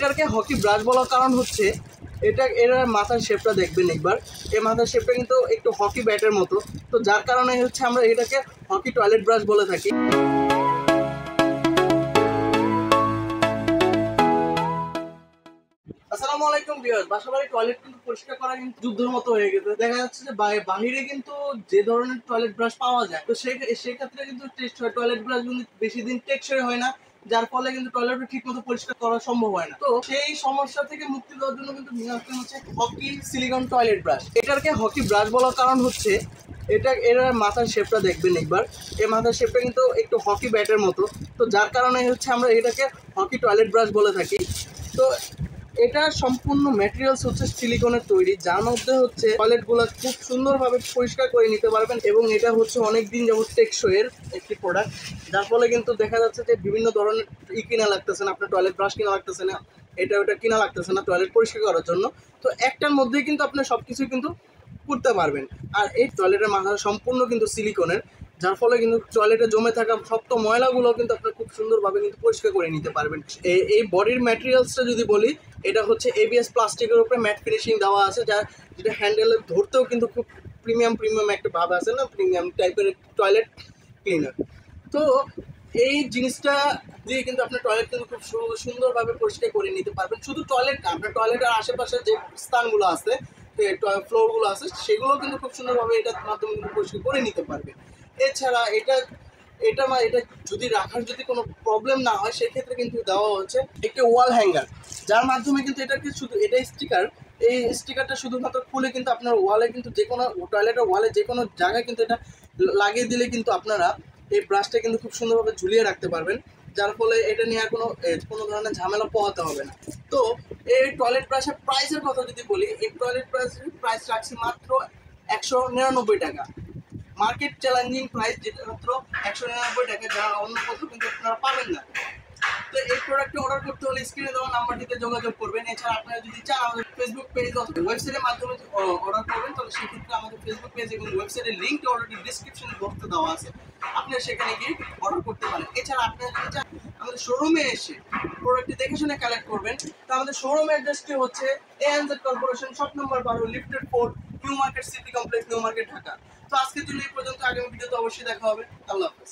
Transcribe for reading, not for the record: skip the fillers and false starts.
এটাকে hockey brush বলার কারণ হচ্ছে এর মাথার শেপটা দেখবেন একবার। এই মাথার শেপটা কিন্তু একটু হকি ব্যাটের মতো, তো যার কারণে হচ্ছে আমরা এটাকে হকি টয়লেট ব্রাশ বলে থাকি। আসসালামু আলাইকুম ভিউয়ার্স, বাসাবাড়ির টয়লেট কিন্তু পরিষ্কার করা কিন্তু যুদ্ধের মতো হয়ে গেছে। দেখা যাচ্ছে যে বাহিরে কিন্তু যে ধরনের টয়লেট ব্রাশ পাওয়া যায়, তো সেই ক্ষেত্রে কিন্তু টয়লেট ব্রাশ কিন্তু বেশি দিন টেকসই হয় না, যার ফলে কিন্তু টয়লেটটা ঠিক মতো পরিষ্কার করা সম্ভব হয় না। তো সেই সমস্যা থেকে মুক্তি দেওয়ার জন্য কিন্তু নিয়ে আসতে হচ্ছে হকি সিলিকন টয়লেট ব্রাশ। এটাকে হকি ব্রাশ বলার কারণ হচ্ছে এর মাথার শেপটা দেখবেন একবার। এই মাথার শেপটা কিন্তু একটু হকি ব্যাটের মতো, তো যার কারণে হচ্ছে আমরা এটাকে হকি টয়লেট ব্রাশ বলে থাকি। তো এটা সম্পূর্ণ ম্যাটেরিয়ালস হচ্ছে সিলিকনের তৈরি, যার মধ্যে হচ্ছে টয়লেটগুলো খুব সুন্দরভাবে পরিষ্কার করে নিতে পারবেন, এবং এটা হচ্ছে অনেক দিন যাবত টেকসইয়ের একটি প্রোডাক্ট, যার ফলে কিন্তু দেখা যাচ্ছে যে বিভিন্ন ধরনের কিনা লাগতেছে না, আপনার টয়লেট ব্রাশ কিনা লাগতেছে না, এটা ওটা কিনা লাগতেছে না টয়লেট পরিষ্কার করার জন্য। তো একটার মধ্যেই কিন্তু আপনি সব কিছুই কিন্তু করতে পারবেন। আর এই টয়লেটের মাথা সম্পূর্ণ কিন্তু সিলিকনের, যার ফলে কিন্তু টয়লেটে জমে থাকা শক্ত ময়লাগুলো কিন্তু আপনি খুব সুন্দরভাবে কিন্তু পরিষ্কার করে নিতে পারবেন। এই বডির ম্যাটেরিয়ালসটা যদি বলি, এটা হচ্ছে এবিএস প্লাস্টিকের উপরে ম্যাট ফিনিশিং দেওয়া আছে, যেটা হ্যান্ডেলে ধরতেও কিন্তু খুব প্রিমিয়াম একটা ভাব আছে না, প্রিমিয়াম টাইপের টয়লেট ক্লিনার। তো এই জিনিসটা দিয়ে কিন্তু আপনার টয়লেট কিন্তু খুব সুন্দরভাবে পরিষ্কার করে নিতে পারবেন। শুধু টয়লেট না, আপনার টয়লেটের আশেপাশে যে স্থানগুলো আছে, ফ্লোরগুলো আছে, সেগুলো কিন্তু খুব সুন্দরভাবে এটার মাধ্যমে কিন্তু পরিষ্কার করে নিতে পারবেন। এছাড়া এটা যদি রাখার যদি কোনো প্রবলেম না হয়, সেক্ষেত্রে কিন্তু দেওয়া হচ্ছে একটি ওয়াল হ্যাঙ্গার, যার মাধ্যমে কিন্তু এটা স্টিকার। এই স্টিকারটা শুধুমাত্র খুলে কিন্তু আপনার ওয়ালে কিন্তু যে কোনো টয়লেটের ওয়ালে যে কোনো জায়গায় কিন্তু এটা লাগিয়ে দিলে কিন্তু আপনারা এই ব্রাশটা কিন্তু খুব সুন্দরভাবে ঝুলিয়ে রাখতে পারবেন, যার ফলে এটা নিয়ে আর কোনো ধরনের ঝামেলা পোহাতে হবে না। তো এই টয়লেট ব্রাশের প্রাইসের কথা যদি বলি, এই টয়লেট ব্রাশের প্রাইস রাখছি মাত্র 199 টাকা। মার্কেট চ্যালেঞ্জিং প্রাইস, যেটা মাত্র 199 টাকা, যা অন্য কোথাও কিন্তু আপনারা পাবেন না। তো এই প্রোডাক্টটি অর্ডার করতে হলে স্ক্রিনে দেওয়া নাম্বারটিতে যোগাযোগ করবেন। এছাড়া আপনারা যদি চান আমাদের ফেসবুক পেজ অথবা ওয়েবসাইটের মাধ্যমে অর্ডার করবেন, তাহলে সেক্ষেত্রে আমাদের ফেসবুক পেজ এবং ওয়েবসাইটের লিঙ্কটি অলরেডি ডিসক্রিপশন বক্সে দেওয়া আছে, আপনারা সেখানে গিয়ে অর্ডার করতে পারেন। এছাড়া আপনারা যদি চান আমাদের শোরুমে এসে প্রোডাক্টটি দেখে শুনে কালেক্ট করবেন, তো আমাদের শোরুম অ্যাড্রেসটি হচ্ছে ANZ corporation, shop number 12, lifted 4, new market city complex, new market, Dhaka. তো আজকের জন্য এই পর্যন্ত। আগামী ভিডিওতে অবশ্যই দেখা হবে। আল্লাহ হাফেজ।